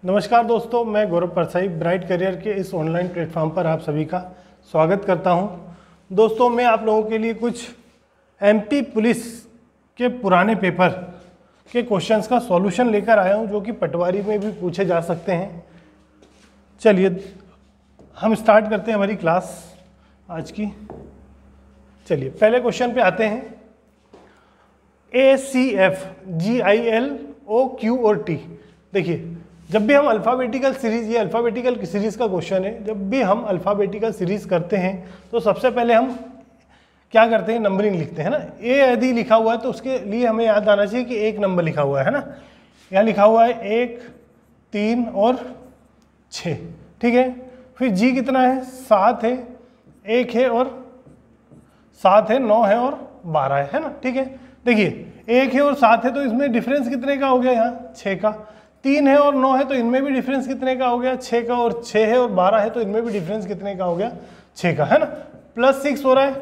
नमस्कार दोस्तों, मैं गौरव परसाई ब्राइट करियर के इस ऑनलाइन प्लेटफॉर्म पर आप सभी का स्वागत करता हूं। दोस्तों, मैं आप लोगों के लिए कुछ एमपी पुलिस के पुराने पेपर के क्वेश्चंस का सॉल्यूशन लेकर आया हूं, जो कि पटवारी में भी पूछे जा सकते हैं। चलिए हम स्टार्ट करते हैं हमारी क्लास आज की। चलिए पहले क्वेश्चन पे आते हैं। ACF GIL OQ और T। देखिए, जब भी हम अल्फ़ाबेटिकल सीरीज़, ये अल्फ़ाबेटिकल सीरीज़ का क्वेश्चन है, जब भी हम अल्फ़ाबेटिकल सीरीज़ करते हैं तो सबसे पहले हम क्या करते हैं, नंबरिंग लिखते हैं ना। ए यदि लिखा हुआ है तो उसके लिए हमें याद आना चाहिए कि एक नंबर लिखा हुआ है ना। यहाँ लिखा हुआ है 1, 3 और 6, ठीक है। फिर जी कितना है, 7 है, 1 है और 7 है, 9 है और 12 है ना, ठीक है। देखिए 1 है और 7 है तो इसमें डिफरेंस कितने का हो गया, यहाँ 6 का। 3 है और 9 है तो इनमें भी डिफरेंस कितने का हो गया, 6 का। और 6 है और 12 है तो इनमें भी डिफरेंस कितने का हो गया, 6 का, है ना। प्लस 6 हो रहा है,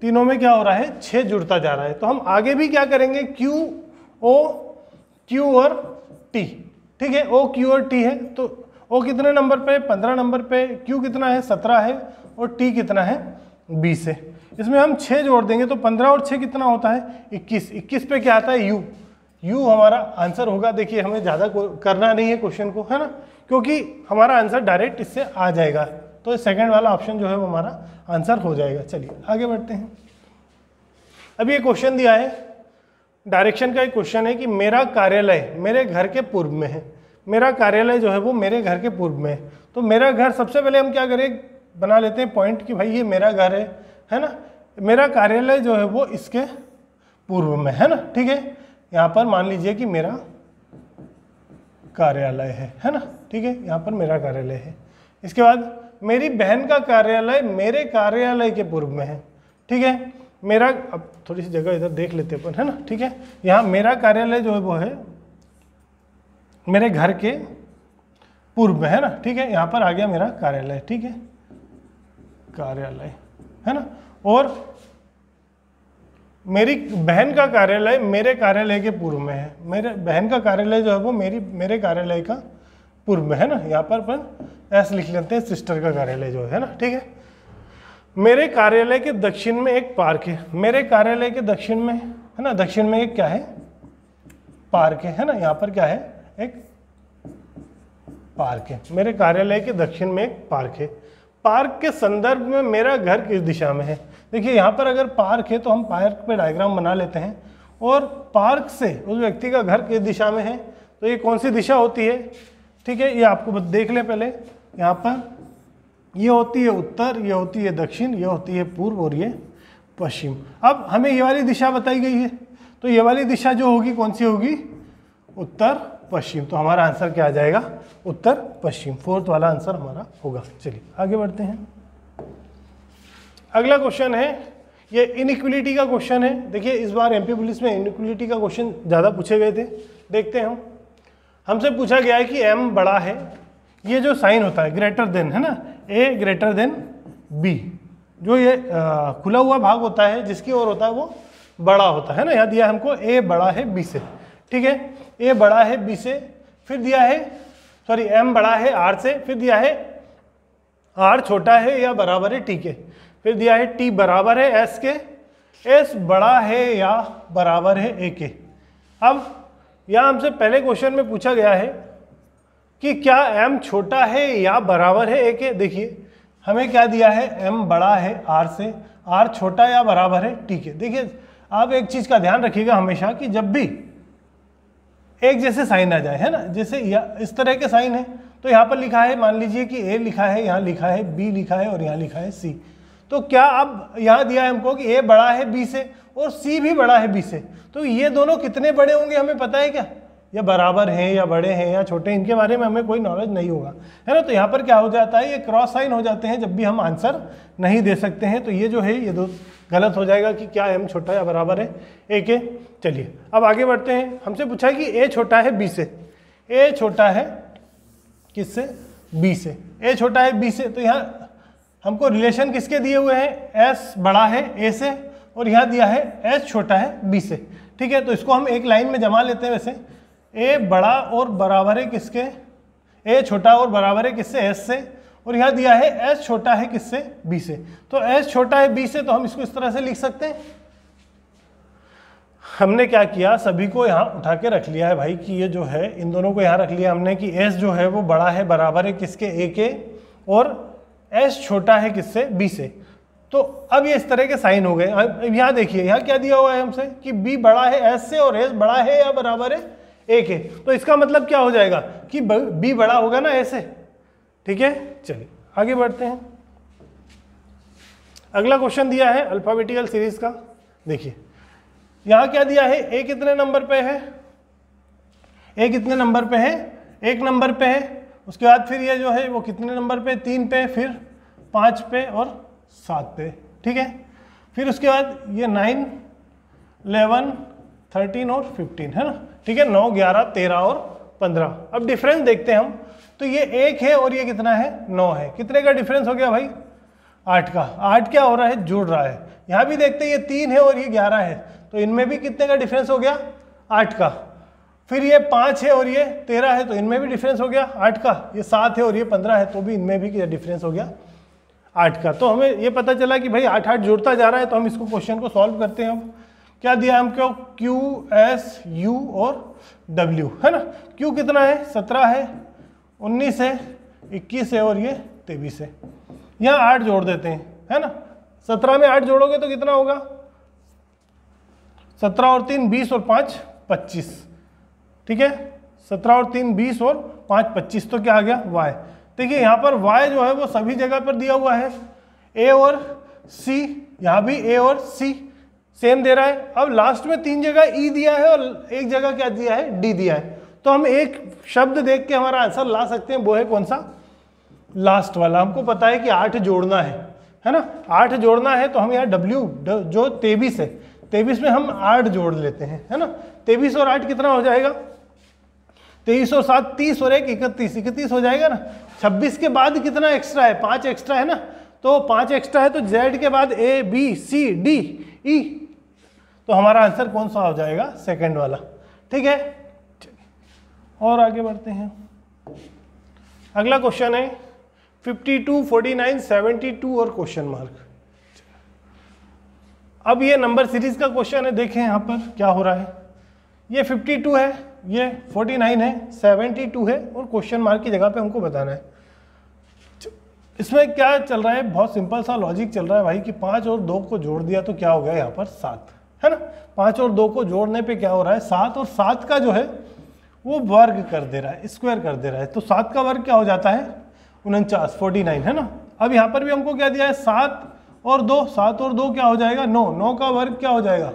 तीनों में क्या हो रहा है, 6 जुड़ता जा रहा है। तो हम आगे भी क्या करेंगे, Q और T, ठीक है। O Q और T है तो O कितने नंबर पे, 15 नंबर पे। Q कितना है, 17 है और T कितना है, 20 है। इसमें हम 6 जोड़ देंगे तो 15 और 6 कितना होता है, 21। 21 पे क्या आता है, U हमारा आंसर होगा। देखिए हमें ज़्यादा करना नहीं है क्वेश्चन को, है ना, क्योंकि हमारा आंसर डायरेक्ट इससे आ जाएगा। तो सेकंड वाला ऑप्शन जो है वो हमारा आंसर हो जाएगा। चलिए आगे बढ़ते हैं। अभी ये क्वेश्चन दिया है, डायरेक्शन का एक क्वेश्चन है कि मेरा कार्यालय मेरे घर के पूर्व में है। मेरा कार्यालय जो है वो मेरे घर के पूर्व में है। तो मेरा घर, सबसे पहले हम क्या करें, बना लेते हैं पॉइंट कि भाई ये मेरा घर है ना। मेरा कार्यालय जो है वो इसके पूर्व में है ना, ठीक है। यहाँ पर मान लीजिए कि मेरा कार्यालय है ना, ठीक है। यहाँ पर मेरा कार्यालय है। इसके बाद मेरी बहन का कार्यालय मेरे कार्यालय के पूर्व में है, ठीक है। मेरा, अब थोड़ी सी जगह इधर देख लेते हैं, है ना, ठीक है। यहाँ मेरा कार्यालय जो है वो है मेरे घर के पूर्व में, है ना, ठीक है। यहाँ पर आ गया मेरा कार्यालय, ठीक है, कार्यालय, है ना। और मेरी बहन का कार्यालय मेरे कार्यालय के पूर्व में है। मेरे बहन का कार्यालय जो है वो मेरे कार्यालय का पूर्व में है ना। यहाँ पर अपन ऐसे लिख लेते हैं, सिस्टर का कार्यालय जो है ना, ठीक है। मेरे कार्यालय के दक्षिण में एक पार्क है। मेरे कार्यालय के दक्षिण में, है ना, दक्षिण में एक क्या है, पार्क है ना। यहाँ पर क्या है, एक पार्क है। मेरे कार्यालय के दक्षिण में एक पार्क है। पार्क के संदर्भ में मेरा घर किस दिशा में है। देखिए यहाँ पर अगर पार्क है तो हम पार्क पे डायग्राम बना लेते हैं, और पार्क से उस व्यक्ति का घर किस दिशा में है तो ये कौन सी दिशा होती है, ठीक है। ये आपको देख लें पहले। यहाँ पर ये होती है उत्तर, ये होती है दक्षिण, ये होती है पूर्व और ये पश्चिम। अब हमें ये वाली दिशा बताई गई है तो ये वाली दिशा जो होगी कौन सी होगी, उत्तर पश्चिम। तो हमारा आंसर क्या आ जाएगा, उत्तर पश्चिम। फोर्थ वाला आंसर हमारा होगा। चलिए आगे बढ़ते हैं। अगला क्वेश्चन है, ये इनइक्वलिटी का क्वेश्चन है। देखिए इस बार एमपी पुलिस में इनइक्वलिटी का क्वेश्चन ज़्यादा पूछे गए थे। देखते हैं हम। हमसे पूछा गया है कि m बड़ा है, ये जो साइन होता है ग्रेटर देन, है ना, a ग्रेटर देन b, जो ये खुला हुआ भाग होता है जिसकी ओर होता है वो बड़ा होता है ना। यहाँ दिया हमको a बड़ा है b से, ठीक है। a बड़ा है b से, फिर दिया है, सॉरी m बड़ा है r से, फिर दिया है r छोटा है या बराबर है t के, फिर दिया है t बराबर है s के, s बड़ा है या बराबर है a के। अब यहाँ हमसे पहले क्वेश्चन में पूछा गया है कि क्या m छोटा है या बराबर है a के। देखिए हमें क्या दिया है, m बड़ा है r से, r छोटा या बराबर है t के। देखिए आप एक चीज़ का ध्यान रखिएगा हमेशा कि जब भी एक जैसे साइन आ जाए, है ना, जैसे इस तरह के साइन है तो यहाँ पर लिखा है, मान लीजिए कि a लिखा है, यहाँ लिखा है b लिखा है और यहाँ लिखा है c। तो क्या अब यहाँ दिया है हमको कि a बड़ा है b से और c भी बड़ा है b से, तो ये दोनों कितने बड़े होंगे हमें पता है क्या, या बराबर हैं या बड़े हैं या छोटे, इनके बारे में हमें कोई नॉलेज नहीं होगा, है ना। तो यहाँ पर क्या हो जाता है, ये क्रॉस साइन हो जाते हैं जब भी हम आंसर नहीं दे सकते हैं। तो ये जो है ये दो गलत हो जाएगा कि क्या m छोटा या बराबर है a के। चलिए अब आगे बढ़ते हैं। हमसे पूछा है कि a छोटा है b से, a छोटा है किससे, b से, a छोटा है b से। तो यहाँ हमको रिलेशन किसके दिए हुए हैं, s बड़ा है a से और यहाँ दिया है s छोटा है b से, ठीक है। तो इसको हम एक लाइन में जमा लेते हैं। वैसे a बड़ा और बराबर है किसके, ए छोटा और बराबर है किससे, एस से, और यहाँ दिया है एस छोटा है किससे, बी से। तो एस छोटा है बी से, तो हम इसको इस तरह से लिख सकते हैं। हमने क्या किया, सभी को यहाँ उठा के रख लिया है भाई कि ये जो है इन दोनों को यहाँ रख लिया हमने कि एस जो है वो बड़ा है बराबर है किसके, ए के, और एस छोटा है किससे, बी से। तो अब ये इस तरह के साइन हो गए। अब यहाँ देखिए यहाँ क्या दिया हुआ है हमसे कि बी बड़ा है एस से और एस बड़ा है या बराबर है ए के। तो इसका मतलब क्या हो जाएगा कि बी बड़ा होगा ना ए से। ठीक है, चलिए आगे बढ़ते हैं। अगला क्वेश्चन दिया है अल्फाबेटिकल सीरीज का। देखिए यहाँ क्या दिया है, ए कितने नंबर पे है, ए कितने नंबर पे है, 1 नंबर पे है। उसके बाद फिर ये जो है वो कितने नंबर पे, 3 पे, फिर 5 पे और 7 पे। ठीक है, फिर उसके बाद ये 9, 11, 13 और 15 है ना। ठीक है, 9, 11, 13 और 15। अब डिफरेंस देखते हैं हम, तो ये 1 है और ये कितना है, 9 है। कितने का डिफरेंस हो गया भाई, 8 का। 8 क्या हो रहा है, जुड़ रहा है। यहाँ भी देखते हैं ये 3 है और ये 11 है, तो इनमें भी कितने का डिफरेंस हो गया, 8 का। फिर ये 5 है और ये 13 है, तो इनमें भी डिफरेंस हो गया 8 का। ये 7 है और ये 15 है, तो भी इनमें भी डिफरेंस हो गया 8 का। तो हमें ये पता चला कि भाई 8 8 जुड़ता जा रहा है। तो हम इसको क्वेश्चन को सॉल्व करते हैं। अब क्या दिया हमको, Q, S, U और W है ना। Q कितना है, 17 है, 19 है, 21 है और ये 23 है। यहाँ 8 जोड़ देते हैं है ना। 17 में 8 जोड़ोगे तो कितना होगा, 17 और 3 20 और 5 25। ठीक है, 17 और 3 20 और 5 25। तो क्या आ गया, y। देखिए यहाँ पर y जो है वो सभी जगह पर दिया हुआ है, a और c, यहाँ भी a और c सेम दे रहा है। अब लास्ट में 3 जगह e दिया है और एक जगह क्या दिया है, d दिया है। तो हम एक शब्द देख के हमारा आंसर ला सकते हैं, वो है कौन सा, लास्ट वाला। हमको पता है कि 8 जोड़ना है ना। 8 जोड़ना है तो हम यहाँ w जो 23 है, 23 में हम 8 जोड़ लेते हैं है ना। 23 और 8 कितना हो जाएगा, 23 और 7 30 और 1 31, 31 हो जाएगा ना। 26 के बाद कितना एक्स्ट्रा है, 5 एक्स्ट्रा है ना। तो 5 एक्स्ट्रा है तो Z के बाद A, B, C, D, E, तो हमारा आंसर कौन सा हो जाएगा, सेकंड वाला। ठीक है, और आगे बढ़ते हैं। अगला क्वेश्चन है 52, 49, 72 और क्वेश्चन मार्क। अब ये नंबर सीरीज का क्वेश्चन है। देखें यहाँ पर क्या हो रहा है, ये 52 है, ये 49 है, 72 है और क्वेश्चन मार्क की जगह पे हमको बताना है। इसमें क्या चल रहा है, बहुत सिंपल सा लॉजिक चल रहा है भाई कि 5 और 2 को जोड़ दिया तो क्या हो गया यहाँ पर 7 है ना। 5 और 2 को जोड़ने पे क्या हो रहा है 7, और 7 का जो है वो वर्ग कर दे रहा है, स्क्वायर कर दे रहा है। तो 7 का वर्ग क्या हो जाता है 49, 49 है ना। अब यहाँ पर भी हमको क्या दिया है 7 और 2, 7 और 2 क्या हो जाएगा 9, 9 का वर्ग क्या हो जाएगा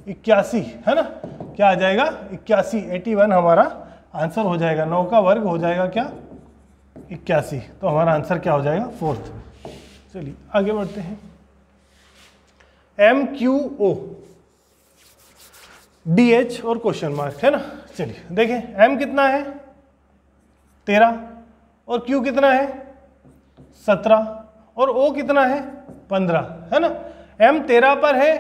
81 है ना। क्या आ जाएगा 81, 81 हमारा आंसर हो जाएगा। 9 का वर्ग हो जाएगा क्या 81, तो हमारा आंसर क्या हो जाएगा 4th। चलिए आगे बढ़ते हैं। MQO DH और क्वेश्चन मार्क है ना। चलिए देखें, M कितना है 13 और Q कितना है 17 और O कितना है 15 है ना। M 13 पर है,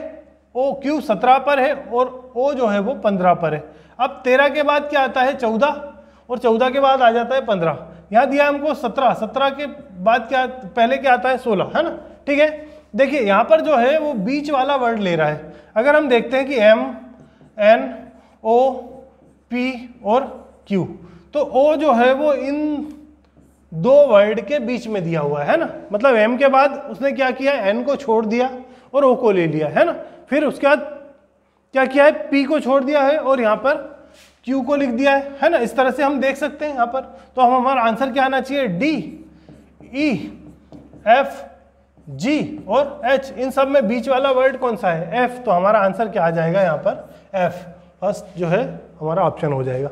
Q 17 पर है और O जो है वो 15 पर है। अब 13 के बाद क्या आता है 14 और 14 के बाद आ जाता है 15। यहाँ दिया हमको 17, 17 के बाद क्या, पहले क्या आता है 16 है ना। ठीक है, देखिए यहाँ पर जो है वो बीच वाला वर्ड ले रहा है। अगर हम देखते हैं कि M, N, O, P और Q, तो O जो है वो इन 2 वर्ड के बीच में दिया हुआ है ना। मतलब M के बाद उसने क्या किया, N को छोड़ दिया और O को ले लिया है ना। फिर उसके बाद क्या किया है, P को छोड़ दिया है और यहाँ पर Q को लिख दिया है ना। इस तरह से हम देख सकते हैं यहाँ पर। तो हम हमारा आंसर क्या आना चाहिए, D, E, F, G और H। इन सब में बीच वाला वर्ड कौन सा है, F। तो हमारा आंसर क्या आ जाएगा यहाँ पर F, फर्स्ट जो है हमारा ऑप्शन हो जाएगा।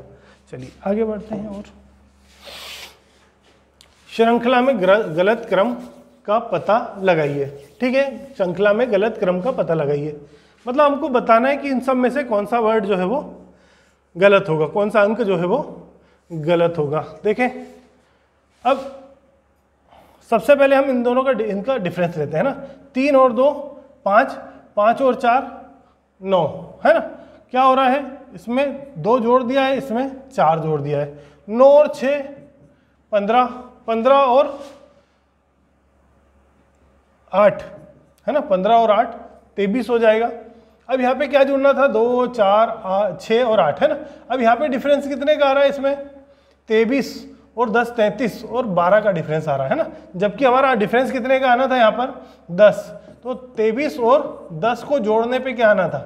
चलिए आगे बढ़ते हैं। और श्रृंखला में गलत क्रम का पता लगाइए। ठीक है, श्रृंखला में गलत क्रम का पता लगाइए, मतलब हमको बताना है कि इन सब में से कौन सा वर्ड जो है वो गलत होगा, कौन सा अंक जो है वो गलत होगा। देखें, अब सबसे पहले हम इन दोनों का इनका डिफरेंस लेते हैं ना। 3 और 2 5, 5 और 4 9 है ना। क्या हो रहा है, इसमें 2 जोड़ दिया है, इसमें 4 जोड़ दिया है। 9 और 6 15, 15 और 8 है ना, 15 और 8 23 हो जाएगा। अब यहाँ पे क्या जुड़ना था, 2, 4, 6 और 8 है ना। अब यहाँ पे डिफरेंस कितने का आ रहा है इसमें, 23 और 10 33 और 12 का डिफरेंस आ रहा है ना, जबकि हमारा डिफरेंस कितने का आना था यहाँ पर 10। तो 23 और 10 को जोड़ने पे क्या आना था,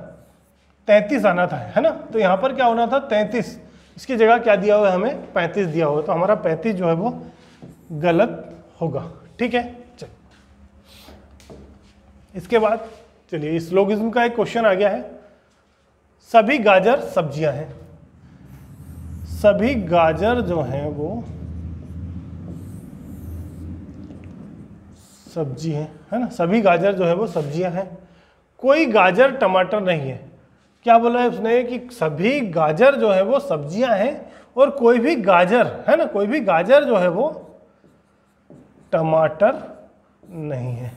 33 आना था, है ना। तो यहाँ पर क्या होना था 33, इसकी जगह क्या दिया हुआ है हमें 35 दिया हुआ है, तो हमारा 35 जो है वो गलत होगा। ठीक है, चलिए इसके बाद चलिए इस लोगिज्म का एक क्वेश्चन आ गया है। सभी गाजर सब्जियां हैं, सभी गाजर जो हैं वो सब्जी है ना, सभी गाजर जो है वो सब्जियां हैं, कोई गाजर टमाटर नहीं है। क्या बोला है उसने कि सभी गाजर जो है वो सब्जियां हैं और कोई भी गाजर है ना, कोई भी गाजर जो है वो टमाटर नहीं है।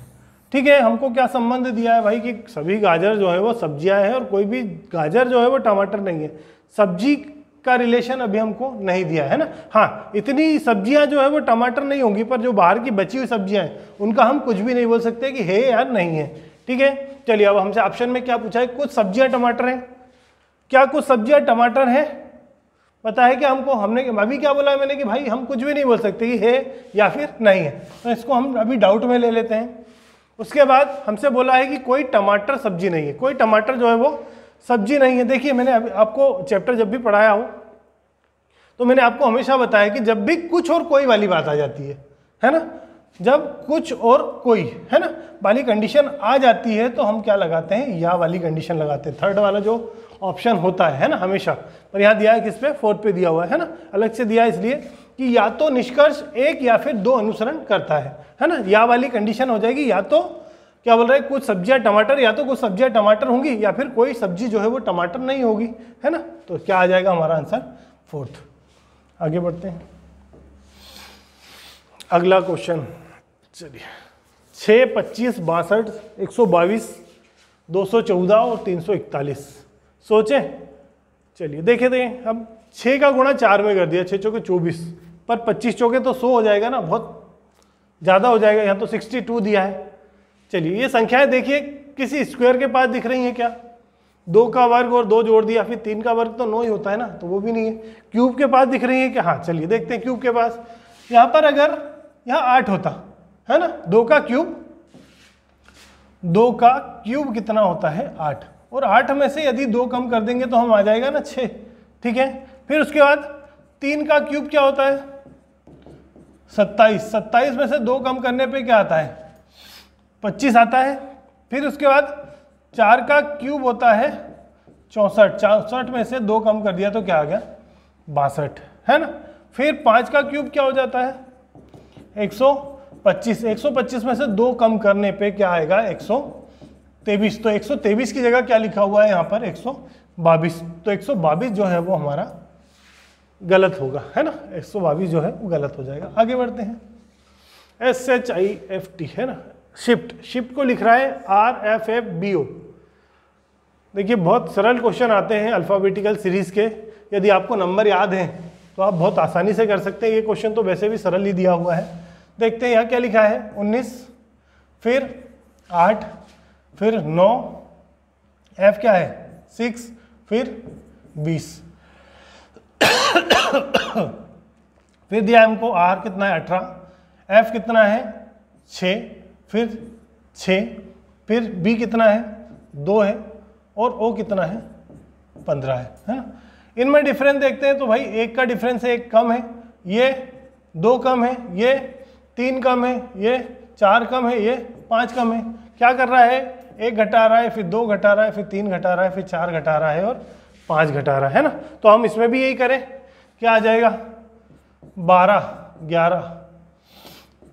ठीक है, हमको क्या संबंध दिया है भाई कि सभी गाजर जो है वो सब्जियां हैं और कोई भी गाजर जो है वो टमाटर नहीं है। सब्जी का रिलेशन अभी हमको नहीं दिया है ना। हाँ, इतनी सब्जियां जो है वो टमाटर नहीं होंगी, पर जो बाहर की बची हुई सब्जियां हैं उनका हम कुछ भी नहीं बोल सकते कि है या नहीं है। ठीक है, चलिए अब हमसे ऑप्शन में क्या पूछा है, कुछ सब्जियां टमाटर हैं। क्या कुछ सब्जियां टमाटर हैं, पता है क्या हमको? हमने अभी क्या बोला है मैंने कि भाई हम कुछ भी नहीं बोल सकते कि है या फिर नहीं है, तो इसको हम अभी डाउट में ले लेते हैं। उसके बाद हमसे बोला है कि कोई टमाटर सब्जी नहीं है, कोई टमाटर जो है वो सब्जी नहीं है। देखिए मैंने अभी आपको चैप्टर जब भी पढ़ाया हो तो मैंने आपको हमेशा बताया कि जब भी कुछ और कोई वाली बात आ जाती है ना, जब कुछ और कोई है ना वाली कंडीशन आ जाती है तो हम क्या लगाते हैं, या वाली कंडीशन लगाते हैं। थर्ड वाला जो ऑप्शन होता है ना हमेशा, पर यहाँ दिया है किस पे, 4 पे दिया हुआ है ना, अलग से दिया है इसलिए कि या तो निष्कर्ष 1 या फिर 2 अनुसरण करता है ना। या वाली कंडीशन हो जाएगी, या तो क्या बोल रहे हैं कुछ सब्जियां टमाटर, या तो कुछ सब्जियां टमाटर होंगी या फिर कोई सब्जी जो है वो टमाटर नहीं होगी, है ना। तो क्या आ जाएगा हमारा आंसर 4th। आगे बढ़ते हैं, अगला क्वेश्चन। चलिए 6, 25, 62, 122, 214 और 341 सोचें। चलिए देखें अब 6 का गुणा 4 में कर दिया, 6 चौके 24, पर 25 चौके तो 100 हो जाएगा ना, बहुत ज़्यादा हो जाएगा। यहाँ तो 62 दिया है। चलिए ये संख्याएं देखिए किसी स्क्वायर के पास दिख रही हैं क्या? 2 का वर्ग और 2 जोड़ दिया, फिर 3 का वर्ग तो 9 ही होता है ना, तो वो भी नहीं है। क्यूब के पास दिख रही है क्या? हाँ चलिए देखते हैं क्यूब के पास। यहाँ पर अगर यहाँ 8 होता है ना, 2 का क्यूब कितना होता है 8, और 8 में से यदि 2 कम कर देंगे तो हम आ जाएगा ना 6। ठीक है, फिर उसके बाद 3 का क्यूब क्या होता है 27, 27 में से 2 कम करने पे क्या आता है 25 आता है। फिर उसके बाद 4 का क्यूब होता है 64, 64 में से 2 कम कर दिया तो क्या आ गया 62, है ना। फिर 5 का क्यूब क्या हो जाता है 125, 125 में से 2 कम करने पे क्या आएगा 123, तो 123 की जगह क्या लिखा हुआ है यहाँ पर 122, तो 122 जो है वो हमारा गलत होगा, है ना। 122 जो है वो गलत हो जाएगा। आगे बढ़ते हैं, SHIFT है ना, शिफ्ट को लिख रहा है RFFBO। देखिए बहुत सरल क्वेश्चन आते हैं अल्फ़ाबेटिकल सीरीज के, यदि आपको नंबर याद हैं तो आप बहुत आसानी से कर सकते हैं। ये क्वेश्चन तो वैसे भी सरल ही दिया हुआ है। देखते हैं यहाँ क्या लिखा है 19, फिर 8, फिर 9, F क्या है 6, फिर 20 फिर दिया हमको R कितना है 18, F कितना है 6, फिर 6, फिर B कितना है 2 है, और O कितना है 15 है ना। इनमें डिफरेंस देखते हैं तो भाई 1 का डिफरेंस है, 1 कम है, ये 2 कम है, ये 3 कम है, ये 4 कम है, ये 5 कम है। क्या कर रहा है 1 घटा रहा है, फिर 2 घटा रहा है, फिर 3 घटा रहा है, फिर 4 घटा रहा है और 5 घटा रहा है ना। तो हम इसमें भी यही करें, क्या आ जाएगा 12, 11,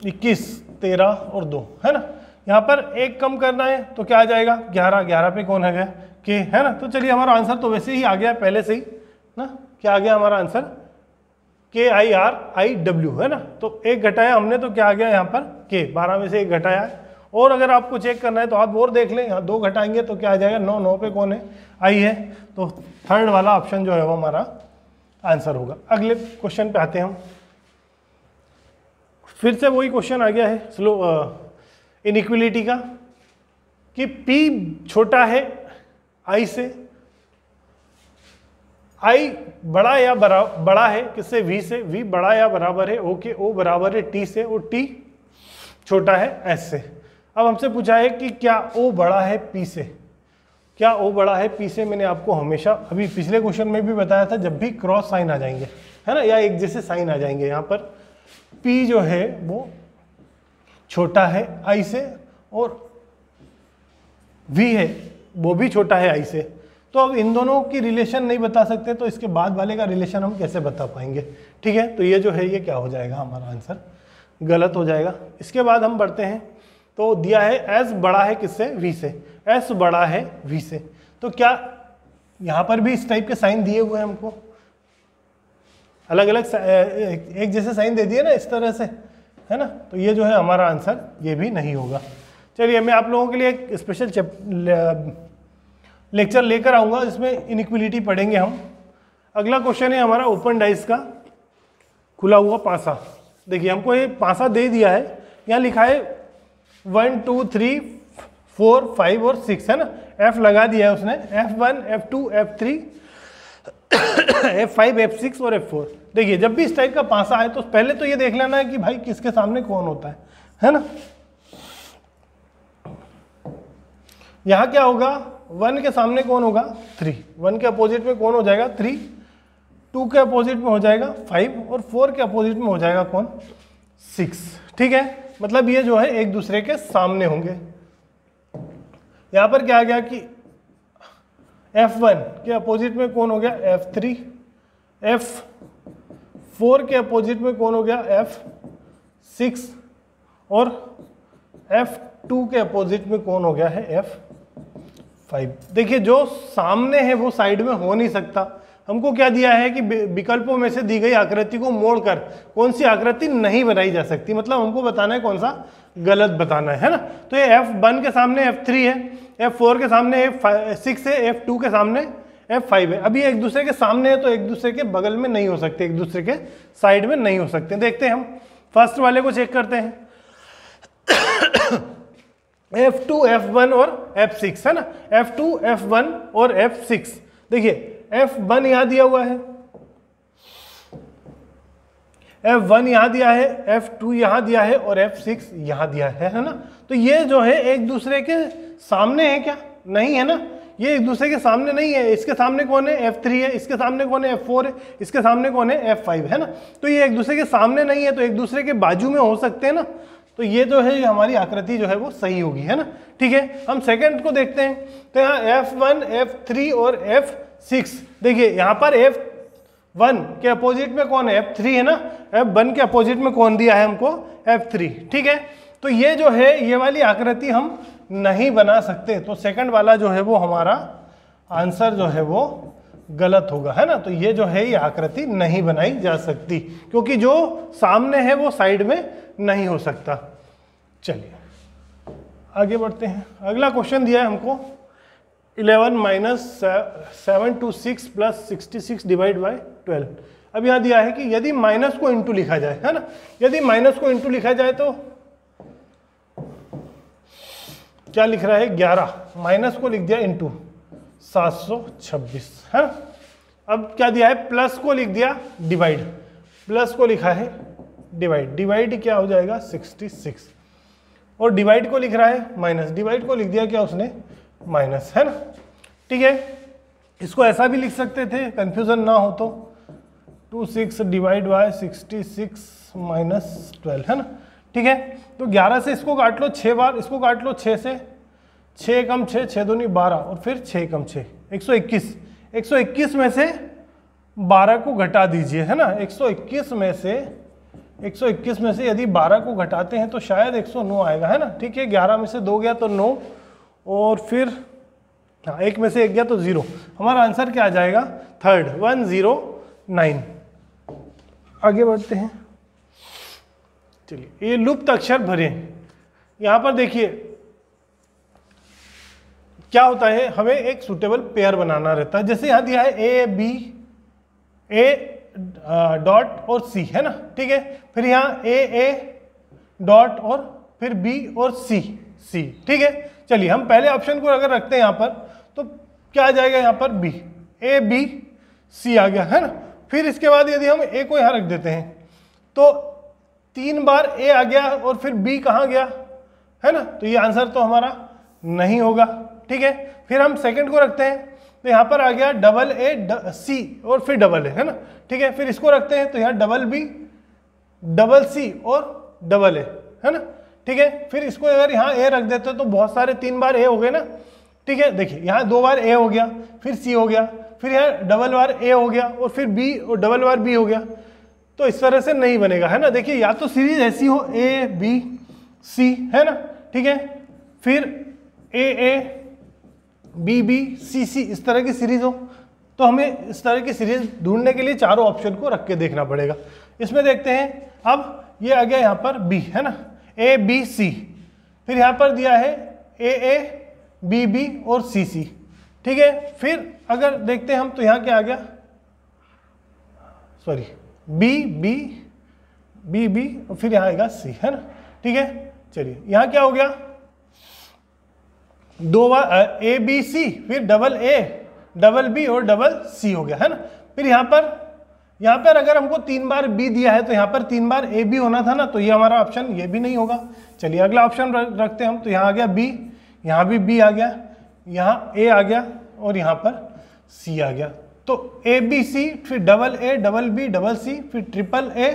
21, 13 और 2, है ना। यहाँ पर 1 कम करना है तो क्या आ जाएगा 11, 11 पे कौन है गया के, है ना। तो चलिए हमारा आंसर तो वैसे ही आ गया पहले से ही ना, क्या आ गया हमारा आंसर KIRIW, है ना। तो 1 घटाया हमने तो क्या आ गया यहाँ पर K, 12 में से 1 घटाया है। और अगर आपको चेक करना है तो आप और देख लें, यहाँ 2 घटाएंगे तो क्या आ जाएगा 9, 9 पे कौन है I है, तो थर्ड वाला ऑप्शन जो है वो हमारा आंसर होगा। अगले क्वेश्चन पे आते हैं हम। फिर से वही क्वेश्चन आ गया है स्लो इनइक्वलिटी का कि P छोटा है I से, I बड़ा या बड़ा है किससे, V से, V बड़ा या बराबर है O के, O बराबर है T से और T छोटा है S से। अब हमसे पूछा है कि क्या O बड़ा है P से, क्या O बड़ा है P से। मैंने आपको हमेशा अभी पिछले क्वेश्चन में भी बताया था, जब भी क्रॉस साइन आ जाएंगे है ना, या एक जैसे साइन आ जाएंगे, यहाँ पर P जो है वो छोटा है I से और V है वो भी छोटा है I से। तो अब इन दोनों की रिलेशन नहीं बता सकते, तो इसके बाद वाले का रिलेशन हम कैसे बता पाएंगे। ठीक है, तो ये जो है ये क्या हो जाएगा, हमारा आंसर गलत हो जाएगा। इसके बाद हम बढ़ते हैं, तो दिया है S बड़ा है किससे, V से, S बड़ा है V से। तो क्या यहाँ पर भी इस टाइप के साइन दिए हुए हैं हमको, अलग अलग एक जैसे साइन दे दिए ना इस तरह से, है ना, तो ये जो है हमारा आंसर ये भी नहीं होगा। चलिए मैं आप लोगों के लिए एक स्पेशल लेक्चर लेकर आऊँगा जिसमें इनइक्वलिटी पढ़ेंगे हम। अगला क्वेश्चन है हमारा ओपन डाइस का खुला हुआ पासा। देखिए हमको ये पासा दे दिया है, यहाँ लिखा है 1 2 3 4 5 और 6 है ना, F लगा दिया है उसने, F1 F2 F3 F5 F6 और F4। देखिए जब भी इस टाइप का पासा आए तो पहले तो ये देख लेना है कि भाई किसके सामने कौन होता है ना। यहाँ क्या होगा, 1 के सामने कौन होगा 3, 1 के अपोजिट में कौन हो जाएगा 3, 2 के अपोजिट में हो जाएगा 5 और 4 के अपोजिट में हो जाएगा कौन 6। ठीक है, मतलब ये जो है एक दूसरे के सामने होंगे। यहाँ पर क्या आ गया कि F1 के अपोजिट में कौन हो गया F3, F4 के अपोजिट में कौन हो गया F6 और F2 के अपोजिट में कौन हो गया है F5। देखिए जो सामने है वो साइड में हो नहीं सकता। हमको क्या दिया है कि विकल्पों में से दी गई आकृति को मोड़कर कौन सी आकृति नहीं बनाई जा सकती, मतलब हमको बताना है कौन सा गलत बताना है ना। तो ये F1 के सामने F3 है, F4 के सामने F6 है, F2 के सामने F5 है। अभी एक दूसरे के सामने है तो एक दूसरे के बगल में नहीं हो सकते, एक दूसरे के साइड में नहीं हो सकते। देखते हैं हम फर्स्ट वाले को चेक करते हैं F2 F1 और F6 है ना, F2 F1 और F6। देखिए F1 यहाँ दिया हुआ है, F1 यहाँ दिया है, F2 यहाँ दिया है और F6 यहाँ दिया है ना। तो ये जो है एक दूसरे के सामने है क्या, नहीं है ना, ये एक दूसरे के सामने नहीं है। इसके सामने कौन है F3 है, इसके सामने कौन है F4 है, इसके सामने कौन है F5 है ना। तो ये एक दूसरे के सामने नहीं है, तो एक दूसरे के बाजू में हो सकते हैं ना। तो ये जो है हमारी आकृति जो है वो सही होगी, है ना। ठीक है, हम सेकंड को देखते हैं। तो यहाँ F1 F3 और F6। देखिए यहाँ पर F1 के अपोजिट में कौन है F3 है ना, F1 के अपोजिट में कौन दिया है हमको F3। ठीक है, तो ये जो है ये वाली आकृति हम नहीं बना सकते, तो सेकंड वाला जो है वो हमारा आंसर जो है वो गलत होगा, है ना। तो ये जो है ये आकृति नहीं बनाई जा सकती क्योंकि जो सामने है वो साइड में नहीं हो सकता। चलिए आगे बढ़ते हैं। अगला क्वेश्चन दिया है हमको 11 - 7 to 6 + 66 डिवाइड बाय 12। अब यहाँ दिया है कि यदि माइनस को इंटू लिखा जाए, है ना, यदि माइनस को इंटू लिखा जाए तो क्या लिख रहा है 11, माइनस को लिख दिया इंटू 726, है ना। अब क्या दिया है प्लस को लिख दिया डिवाइड, प्लस को लिखा है डिवाइड, डिवाइड क्या हो जाएगा 66 और डिवाइड को लिख रहा है माइनस, डिवाइड को लिख दिया क्या उसने माइनस, है ना। ठीक है, इसको ऐसा भी लिख सकते थे कंफ्यूजन ना हो तो 26 डिवाइड बाय 66 माइनस 12, है ना। ठीक है, तो 11 से इसको काट लो 6 बार, इसको काट लो 6 से, 6 कम 6, 6 दूनी 12 और फिर 6 कम 6 121। 121 में से 12 को घटा दीजिए, है ना। 121 में से यदि 12 को घटाते हैं तो शायद 109 आएगा, है ना। ठीक है, 11 में से 2 गया तो 9 और फिर हाँ 1 में से 1 गया तो 0। हमारा आंसर क्या आ जाएगा थर्ड 109। आगे बढ़ते हैं। चलिए ये लुप्त अक्षर भरें। यहाँ पर देखिए क्या होता है, हमें एक सुटेबल पेयर बनाना रहता है। जैसे यहाँ दिया है ए बी ए डॉट और सी, है ना। ठीक है, फिर यहाँ ए डॉट और फिर बी और सी, सी, ठीक है। चलिए हम पहले ऑप्शन को अगर रखते हैं यहाँ पर तो क्या आ जाएगा, यहाँ पर बी, ए बी सी आ गया है ना। फिर इसके बाद यदि हम ए को यहाँ रख देते हैं तो 3 बार ए आ गया और फिर बी कहाँ गया, है ना, तो ये आंसर तो हमारा नहीं होगा, ठीक है। फिर हम सेकंड को रखते हैं तो यहाँ पर आ गया डबल ए सी और फिर डबल ए, है ना, ठीक है। फिर इसको रखते हैं तो यहाँ डबल बी डबल सी और डबल ए, है ना, ठीक है। फिर इसको अगर यहाँ ए रख देते हैं तो बहुत सारे 3 बार ए हो गए ना, ठीक है। देखिए यहाँ 2 बार ए हो गया, फिर सी हो गया, फिर यहाँ डबल बार ए हो गया और फिर बी और डबल बार बी हो गया, तो इस तरह से नहीं बनेगा, है ना। देखिए या तो सीरीज ऐसी हो ए बी सी, है ना, ठीक है, फिर ए बी बी सी सी, इस तरह की सीरीज हो, तो हमें इस तरह की सीरीज ढूंढने के लिए चारों ऑप्शन को रख के देखना पड़ेगा। इसमें देखते हैं, अब ये आ गया यहाँ पर बी, है ना, ए बी सी, फिर यहाँ पर दिया है ए बी बी और सी सी, ठीक है। फिर अगर देखते हैं हम तो यहाँ क्या आ गया, sorry B B B B और फिर यहाँ आएगा सी, है ना, ठीक है। चलिए यहाँ क्या हो गया, 2 बार ए बी सी, फिर डबल ए डबल बी और डबल सी हो गया, है ना। फिर यहाँ पर अगर हमको 3 बार बी दिया है तो यहाँ पर 3 बार ए बी होना था ना, तो ये हमारा ऑप्शन ये भी नहीं होगा। चलिए अगला ऑप्शन रखते हैं हम, तो यहाँ आ गया बी, यहाँ भी बी आ गया, यहाँ ए आ गया और यहाँ पर सी आ गया, तो ए बी सी, फिर double A double B double C, फिर ट्रिपल ए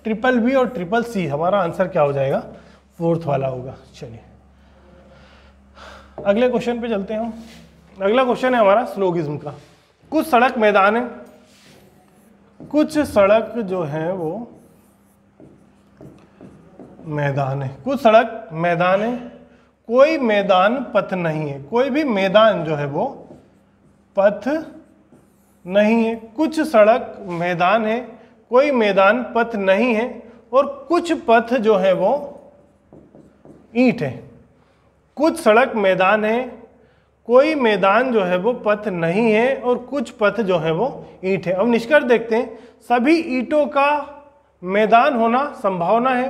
ट्रिपल बी और ट्रिपल सी, हमारा आंसर क्या हो जाएगा, 4th वाला होगा। चलिए अगले क्वेश्चन पे चलते हैं हम। अगला क्वेश्चन है हमारा स्लोगिज्म का। कुछ सड़क मैदान है, कुछ सड़क जो है वो मैदान है, कुछ सड़क मैदान है, कोई मैदान पथ नहीं है, कोई भी मैदान जो है वो पथ नहीं है। कुछ सड़क मैदान है, कोई मैदान पथ नहीं है, और कुछ पथ जो है वो ईंट है। कुछ सड़क मैदान है, कोई मैदान जो है वो पथ नहीं है, और कुछ पथ जो है वो ईंट है। अब निष्कर्ष देखते हैं, सभी ईंटों का मैदान होना संभावना है।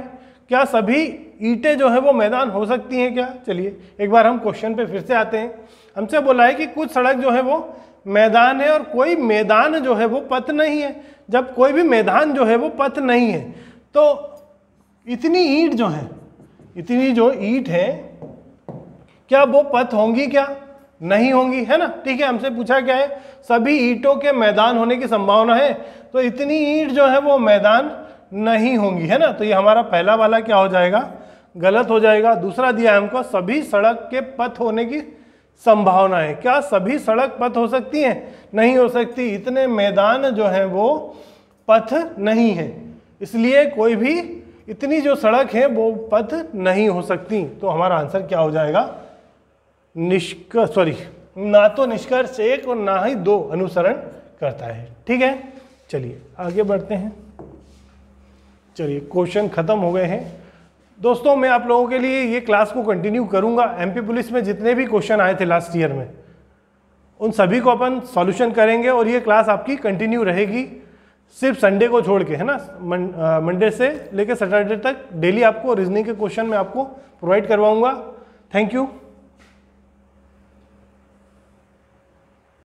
क्या सभी ईंटें जो है वो मैदान हो सकती हैं क्या? चलिए एक बार हम क्वेश्चन पे फिर से आते हैं। हमसे बोला है कि कुछ सड़क जो है वो मैदान है और कोई मैदान जो है वो पथ नहीं है। जब कोई भी मैदान जो है वो पथ नहीं है तो इतनी ईंट जो है, इतनी जो ईंट है, क्या वो पथ होंगी क्या? नहीं होंगी, है ना। ठीक है, हमसे पूछा क्या है, सभी ईंटों के मैदान होने की संभावना है, तो इतनी ईंट जो है वो मैदान नहीं होंगी, है ना। तो ये हमारा पहला वाला क्या हो जाएगा, गलत हो जाएगा। दूसरा दिया है हमको सभी सड़क के पथ होने की संभावना है। क्या सभी सड़क पथ हो सकती हैं? नहीं हो सकती, इतने मैदान जो है वो पथ नहीं है, इसलिए कोई भी इतनी जो सड़क है वो पथ नहीं हो सकती। तो हमारा आंसर क्या हो जाएगा, ना तो निष्कर्ष 1 और ना ही 2 अनुसरण करता है। ठीक है, चलिए आगे बढ़ते हैं। चलिए क्वेश्चन खत्म हो गए हैं दोस्तों। मैं आप लोगों के लिए ये क्लास को कंटिन्यू करूंगा। एमपी पुलिस में जितने भी क्वेश्चन आए थे लास्ट ईयर में, उन सभी को अपन सॉल्यूशन करेंगे और ये क्लास आपकी कंटिन्यू रहेगी, सिर्फ संडे को छोड़ के, है ना। मंडे से लेकर सैटरडे तक डेली आपको रीजनिंग के क्वेश्चन में आपको प्रोवाइड करवाऊंगा। Thank you.